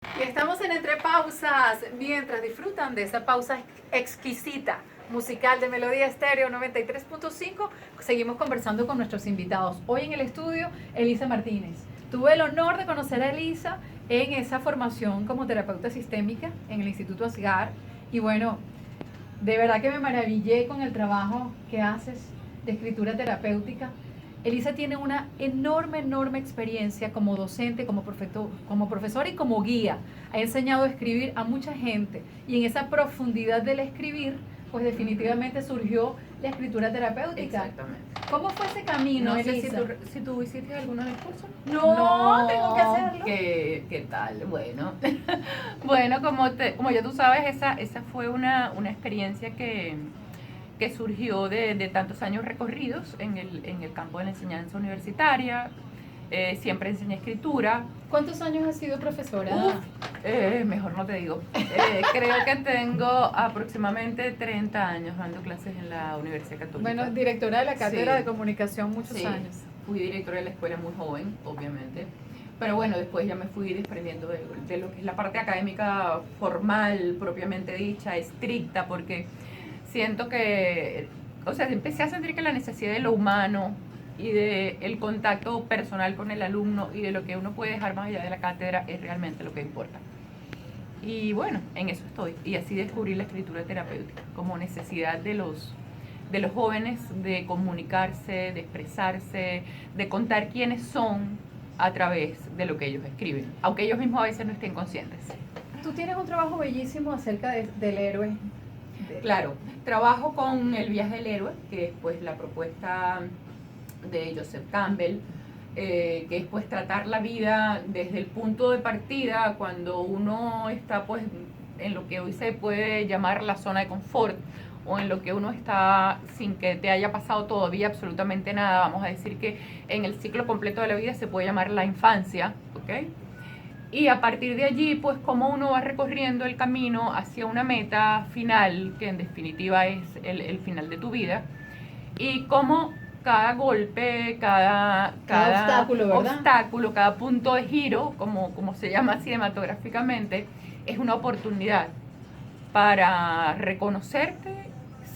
Y estamos en Entre Pausas, mientras disfrutan de esa pausa exquisita musical de Melodía Estéreo 93.5, seguimos conversando con nuestros invitados. Hoy en el estudio, Elisa Martínez. Tuve el honor de conocer a Elisa en esa formación como terapeuta sistémica en el Instituto Asgar. Y bueno, de verdad que me maravillé con el trabajo que haces de escritura terapéutica. Elisa tiene una enorme experiencia como docente, como profesora y como guía. Ha enseñado a escribir a mucha gente y en esa profundidad del escribir, pues definitivamente surgió la escritura terapéutica. Exactamente. ¿Cómo fue ese camino, No Elisa? sé si tú hiciste alguno de los cursos. No, tengo que hacerlo. ¿Qué tal? Bueno, bueno, como ya tú sabes, esa fue una experiencia que surgió de tantos años recorridos en el campo de la enseñanza universitaria. Siempre enseñé escritura. ¿Cuántos años has sido profesora? Mejor no te digo. Creo que tengo aproximadamente 30 años dando clases en la Universidad Católica. Bueno, directora de la Cátedra Sí. de Comunicación muchos años. Fui directora de la escuela muy joven, obviamente. Pero bueno, después ya me fui desprendiendo de lo que es la parte académica formal, propiamente dicha, estricta, porque siento que, o sea, empecé a sentir que la necesidad de lo humano y de el contacto personal con el alumno y de lo que uno puede dejar más allá de la cátedra es realmente lo que importa. Y bueno, en eso estoy. Y así descubrí la escritura terapéutica como necesidad de los jóvenes de comunicarse, de expresarse, de contar quiénes son a través de lo que ellos escriben, aunque ellos mismos a veces no estén conscientes. Tú tienes un trabajo bellísimo acerca del héroe. Claro, trabajo con El viaje del héroe, que es pues la propuesta de Joseph Campbell, que es pues tratar la vida desde el punto de partida cuando uno está pues en lo que hoy se puede llamar la zona de confort, o en lo que uno está sin que te haya pasado todavía absolutamente nada. Vamos a decir que en el ciclo completo de la vida se puede llamar la infancia, ¿ok? Y a partir de allí, pues cómo uno va recorriendo el camino hacia una meta final, que en definitiva es el final de tu vida, y cómo cada golpe, cada obstáculo, ¿verdad? obstáculo, cada punto de giro, como se llama cinematográficamente, es una oportunidad para reconocerte,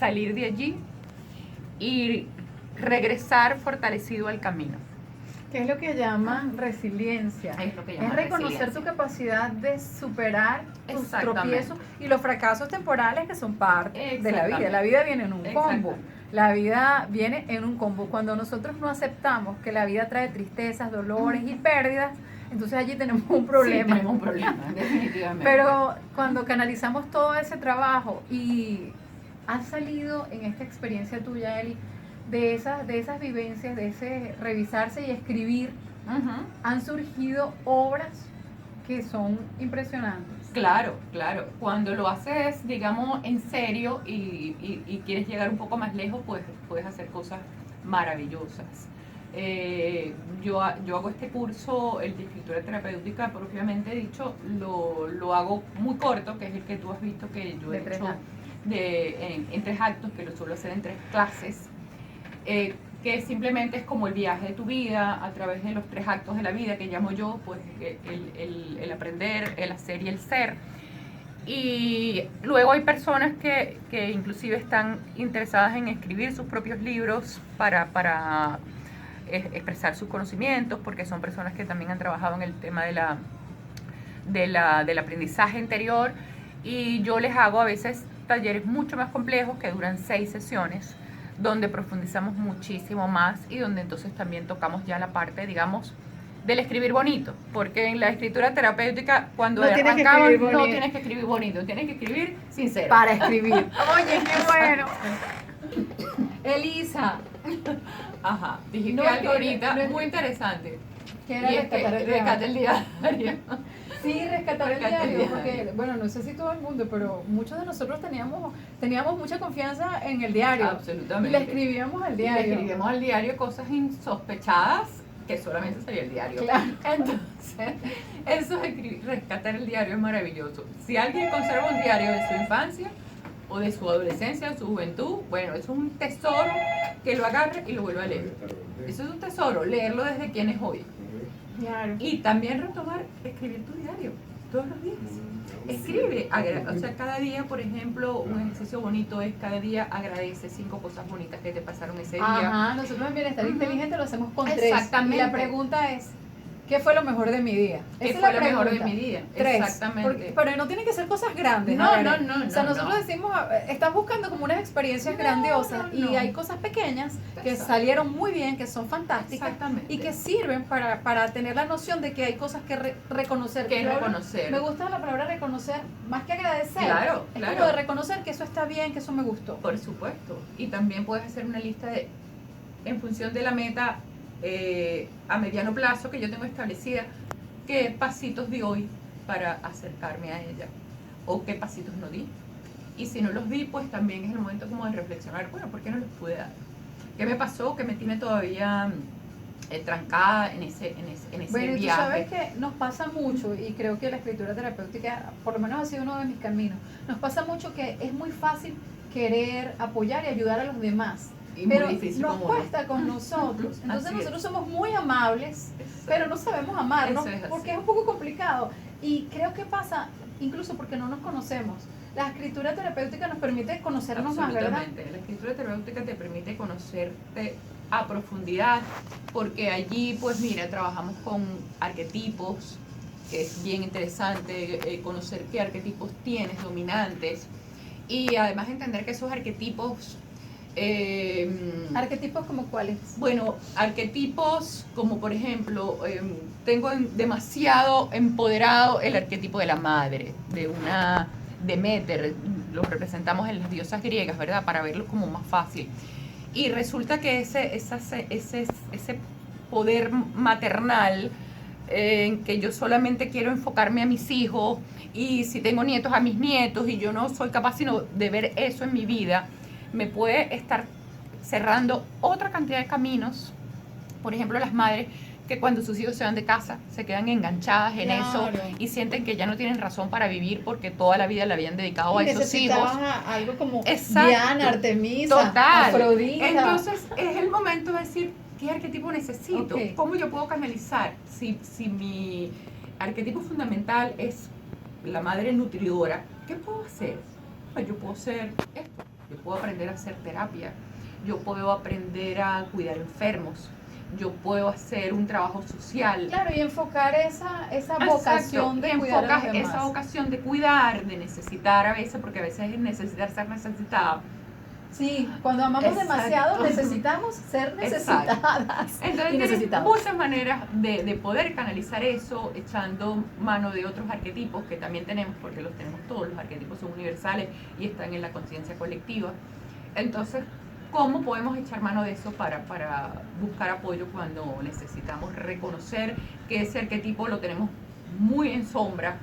salir de allí y regresar fortalecido al camino. ¿Qué es lo que llaman resiliencia? Es lo que llaman reconocer resiliencia. tu capacidad de superar tus Exactamente. tropiezos y los fracasos temporales que son parte de la vida. Exactamente. La vida viene en un combo. Exactamente. La vida viene en un combo. Cuando nosotros no aceptamos que la vida trae tristezas, dolores y pérdidas, entonces allí tenemos un problema. Sí, tenemos un problema, definitivamente. Pero cuando canalizamos todo ese trabajo y has salido en esta experiencia tuya, Eli, de esas vivencias, de ese revisarse y escribir, han surgido obras que son impresionantes. Claro. Cuando lo haces, digamos, en serio y quieres llegar un poco más lejos, pues puedes hacer cosas maravillosas. Yo hago este curso, el de escritura terapéutica, propiamente dicho, lo hago muy corto, que es el que tú has visto que yo he hecho en 3 actos, que lo suelo hacer en 3 clases. Que simplemente es como el viaje de tu vida a través de los 3 actos de la vida que llamo yo, pues el aprender, el hacer y el ser. Y luego hay personas que inclusive están interesadas en escribir sus propios libros para expresar sus conocimientos, porque son personas que también han trabajado en el tema del aprendizaje interior, y yo les hago a veces talleres mucho más complejos que duran 6 sesiones, donde profundizamos muchísimo más y donde entonces también tocamos ya la parte, digamos, del escribir bonito, porque en la escritura terapéutica cuando arrancamos no tienes que escribir bonito, tienes que escribir sincero. Para escribir. Oye, qué bueno. Elisa. Ajá, dijiste algo ahorita muy interesante. ¿Qué era rescatar el diario? Sí, rescatar el diario, porque, bueno, no sé si todo el mundo, pero muchos de nosotros teníamos mucha confianza en el diario. Absolutamente. Y le escribíamos al diario. Le escribíamos al diario cosas insospechadas que solamente salía el diario. Claro. Entonces, eso de rescatar el diario es maravilloso. Si alguien conserva un diario de su infancia o de su adolescencia, de su juventud, bueno, es un tesoro que lo agarre y lo vuelva a leer. Eso es un tesoro, leerlo desde quién es hoy. Claro. Y también retomar, escribir tu diario. todos los días. Escribe, o sea, cada día, por ejemplo, un ejercicio bonito es cada día agradece 5 cosas bonitas que te pasaron ese día. Ajá, nosotros en Bienestar Inteligente lo hacemos con 3. Exactamente. Y la pregunta es, ¿qué fue lo mejor de mi día? ¿Qué Esa fue es la lo mejor de pregunta. mi día? 3. Exactamente. Pero no tienen que ser cosas grandes. No, a ver. no. O sea, nosotros no. decimos, estás buscando como unas experiencias grandiosas no. y hay cosas pequeñas que Exacto. salieron muy bien, que son fantásticas Exactamente. y que sirven para tener la noción de que hay cosas que reconocer. Que Yo hablo- reconocer. Me gusta la palabra reconocer, más que agradecer. Claro, es claro. como de reconocer que eso está bien, que eso me gustó. Por supuesto. Y también puedes hacer una lista de, en función de la meta a mediano plazo que yo tengo establecida, qué pasitos di hoy para acercarme a ella o qué pasitos no di. Y si no los di, pues también es el momento como de reflexionar, bueno, ¿por qué no los pude dar? ¿Qué me pasó que me tiene todavía trancada en ese Bueno, y tú viaje? sabes que nos pasa mucho, y creo que la escritura terapéutica, por lo menos ha sido uno de mis caminos, nos pasa mucho que es muy fácil querer apoyar y ayudar a los demás, Y pero muy difícil nos con uno. cuesta con nosotros. Entonces Así es. nosotros somos muy amables, pero no sabemos amarnos Eso es así. porque es un poco complicado. Y creo que pasa incluso porque no nos conocemos. La escritura terapéutica nos permite conocernos más, ¿verdad? Absolutamente. La escritura terapéutica te permite conocerte a profundidad, porque allí, pues mira, trabajamos con arquetipos, que es bien interesante conocer qué arquetipos tienes dominantes y además entender que esos arquetipos... ¿Arquetipos como cuáles? Bueno, arquetipos como por ejemplo, tengo demasiado empoderado el arquetipo de la madre, de una Deméter, lo representamos en las diosas griegas, ¿verdad? Para verlo como más fácil. Y resulta que ese poder maternal en que yo solamente quiero enfocarme a mis hijos y si tengo nietos a mis nietos y yo no soy capaz sino de ver eso en mi vida, me puede estar cerrando otra cantidad de caminos. Por ejemplo, las madres que cuando sus hijos se van de casa se quedan enganchadas en Claro. eso y sienten que ya no tienen razón para vivir porque toda la vida la habían dedicado Y a esos hijos. necesitabas algo como Exacto. Diana, Artemisa, Total. Afrodita. Entonces es el momento de decir qué arquetipo necesito, Ok. cómo yo puedo canalizar. Si mi arquetipo fundamental es la madre nutridora, ¿qué puedo hacer? Pues yo puedo hacer esto, yo puedo aprender a hacer terapia, yo puedo aprender a cuidar enfermos, yo puedo hacer un trabajo social. Claro, y enfocar esa Exacto, vocación de y cuidar a los enfocas demás. esa vocación de cuidar, de necesitar a veces, porque a veces es necesitar ser necesitada. Sí, cuando amamos Exacto. demasiado necesitamos ser necesitadas. Entonces Y tienes necesitamos. muchas maneras de poder canalizar eso, echando mano de otros arquetipos que también tenemos, porque los tenemos todos, los arquetipos son universales y están en la conciencia colectiva. Entonces, ¿cómo podemos echar mano de eso para buscar apoyo cuando necesitamos reconocer que ese arquetipo lo tenemos muy en sombra,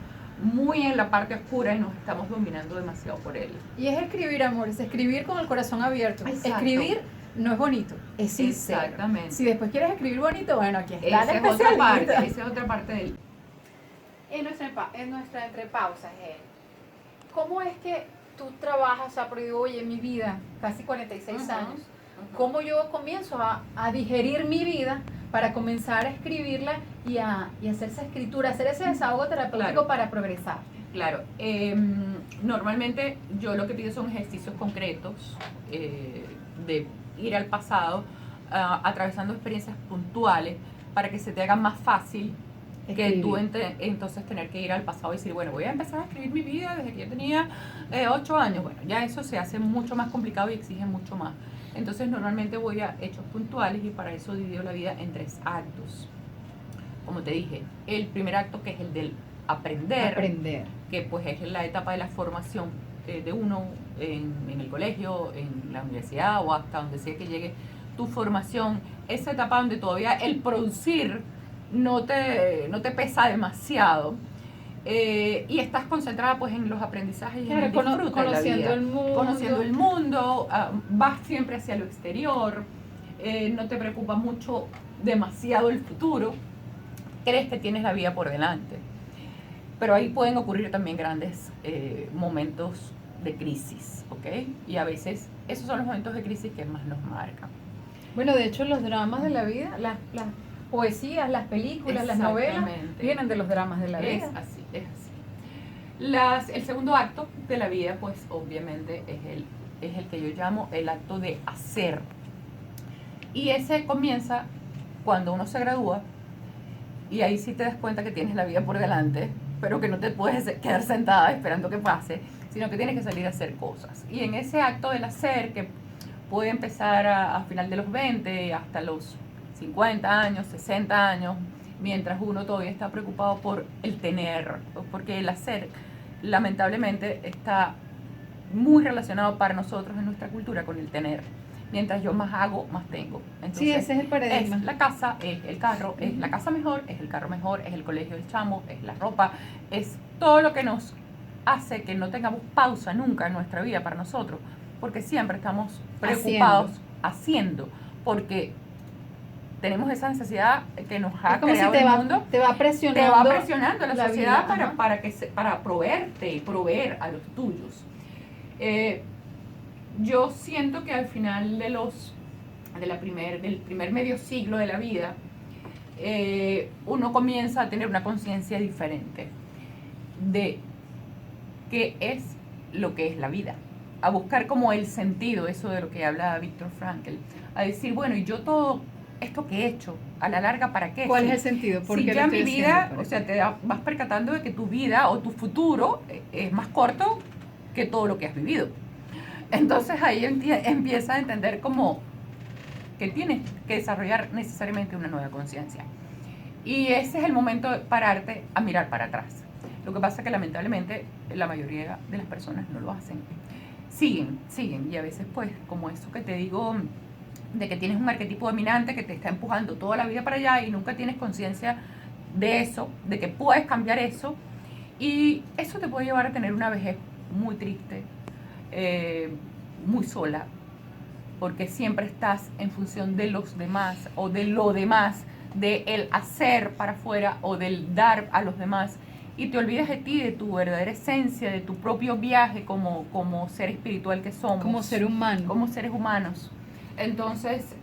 muy en la parte oscura y nos estamos dominando demasiado por él? Y es escribir, amores, escribir con el corazón abierto. Exacto. Escribir no es bonito, es sincero. Exactamente. Si después quieres escribir bonito, bueno, aquí está Esa la es otra parte, especialista. esa es otra parte del... En nuestra entrepausa, ¿cómo es que tú trabajas? O sea, porque digo, oye, mi vida, casi 46 Ujú, años, ujú. ¿cómo yo comienzo a digerir mi vida para comenzar a escribirla y a hacer esa escritura, hacer ese desahogo terapéutico Claro. para progresar? Claro, normalmente yo lo que pido son ejercicios concretos de ir al pasado, atravesando experiencias puntuales para que se te haga más fácil que tú entonces tener que ir al pasado y decir, bueno, voy a empezar a escribir mi vida desde que yo tenía 8 años. Bueno, ya eso se hace mucho más complicado y exige mucho más. Entonces normalmente voy a hechos puntuales y para eso divido la vida en 3 actos. Como te dije, el primer acto que es el del aprender, que pues es la etapa de la formación de uno en el colegio, en la universidad o hasta donde sea que llegue tu formación, esa etapa donde todavía el producir no te pesa demasiado y estás concentrada pues en los aprendizajes y en el disfrute de la conociendo vida. el mundo. Conociendo el mundo, vas siempre hacia lo exterior, no te preocupa mucho demasiado el futuro, crees que tienes la vida por delante. Pero ahí pueden ocurrir también grandes momentos de crisis, ¿ok? Y a veces esos son los momentos de crisis que más nos marcan. Bueno, de hecho, los dramas de la vida, las poesías, las películas, las novelas, Exactamente. vienen de los dramas de la Es vida. así, es así. El segundo acto de la vida, pues obviamente es el que yo llamo el acto de hacer. Y ese comienza cuando uno se gradúa, y ahí sí te das cuenta que tienes la vida por delante, pero que no te puedes quedar sentada esperando que pase, sino que tienes que salir a hacer cosas. Y en ese acto del hacer, que puede empezar a final de los 20 hasta los 50 años, 60 años, mientras uno todavía está preocupado por el tener, porque el hacer lamentablemente está muy relacionado para nosotros en nuestra cultura con el tener. Mientras yo más hago, más tengo. Entonces, sí, ese es el paradigma. Es la casa, es el carro, es la casa mejor, es el carro mejor, es el colegio del chamo, es la ropa, es todo lo que nos hace que no tengamos pausa nunca en nuestra vida para nosotros, porque siempre estamos preocupados haciendo porque tenemos esa necesidad que nos ha creado el mundo. Te va presionando la sociedad vida, para proveerte y proveer a los tuyos. Yo siento que al final del primer medio siglo de la vida, uno comienza a tener una conciencia diferente de qué es lo que es la vida, a buscar como el sentido, eso de lo que habla Viktor Frankl, a decir, bueno, y yo todo esto que he hecho, a la larga, ¿para qué? ¿Cuál es el sentido? Si ya mi vida, o sea, te vas percatando de que tu vida o tu futuro es más corto que todo lo que has vivido. Entonces ahí empieza a entender como que tienes que desarrollar necesariamente una nueva conciencia. Y ese es el momento de pararte a mirar para atrás. Lo que pasa es que lamentablemente la mayoría de las personas no lo hacen. Siguen, y a veces pues como eso que te digo, de que tienes un arquetipo dominante que te está empujando toda la vida para allá y nunca tienes conciencia de eso, de que puedes cambiar eso, y eso te puede llevar a tener una vejez muy triste, muy sola, porque siempre estás en función de los demás o de lo demás, de el hacer para afuera o del dar a los demás, y te olvidas de ti, de tu verdadera esencia, de tu propio viaje como ser espiritual que somos, como ser humano, como seres humanos. Entonces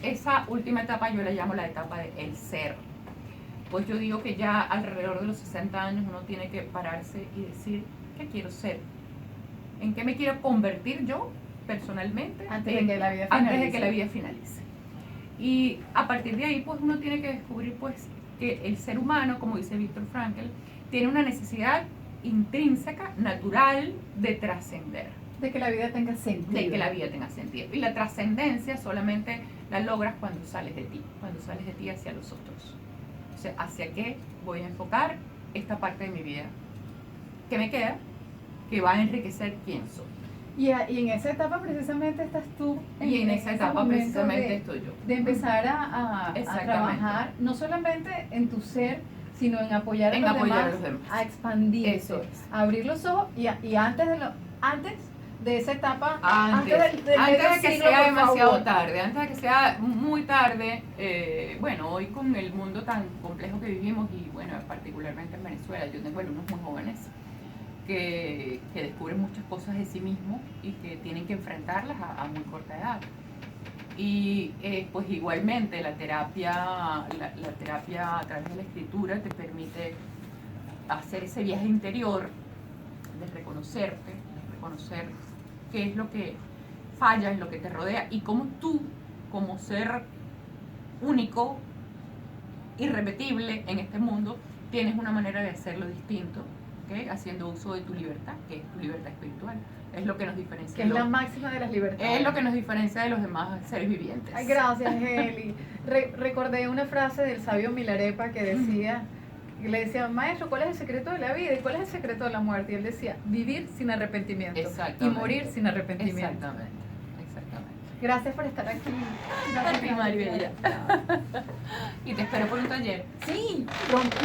esa última etapa yo la llamo la etapa del ser. Pues yo digo que ya alrededor de los 60 años uno tiene que pararse y decir, ¿qué quiero ser? ¿En qué me quiero convertir yo personalmente? Antes de que la vida finalice. Y a partir de ahí, pues uno tiene que descubrir pues que el ser humano, como dice Viktor Frankl, tiene una necesidad intrínseca, natural, de trascender. De que la vida tenga sentido. De que la vida tenga sentido. Y la trascendencia solamente la logras cuando sales de ti hacia los otros. O sea, ¿hacia qué voy a enfocar esta parte de mi vida que me queda, que va a enriquecer quién soy? Y en esa etapa precisamente estás tú. Y en esa etapa precisamente estoy yo. De empezar a trabajar, no solamente en tu ser, sino en apoyar a los demás, a expandirse, a abrir los ojos y antes de esa etapa, antes de que sea demasiado tarde, antes de que sea muy tarde. Bueno, hoy con el mundo tan complejo que vivimos y bueno, particularmente en Venezuela, yo tengo alumnos muy jóvenes que descubren muchas cosas de sí mismos y que tienen que enfrentarlas a muy corta edad. Y pues igualmente la terapia a través de la escritura te permite hacer ese viaje interior de reconocerte, de reconocer qué es lo que falla en lo que te rodea y cómo tú, como ser único, irrepetible en este mundo, tienes una manera de hacerlo distinto, ¿okay? Haciendo uso de tu libertad, que es tu libertad espiritual. Es lo que nos diferencia. Que es la máxima de las libertades. Es lo que nos diferencia de los demás seres vivientes. Ay, gracias, Heli. Recordé una frase del sabio Milarepa que decía, le decía, maestro, ¿cuál es el secreto de la vida y cuál es el secreto de la muerte? Y él decía, vivir sin arrepentimiento y morir sin arrepentimiento. Exactamente. Gracias por estar aquí. Gracias, Maribela. Y te espero por un taller. Sí, pronto.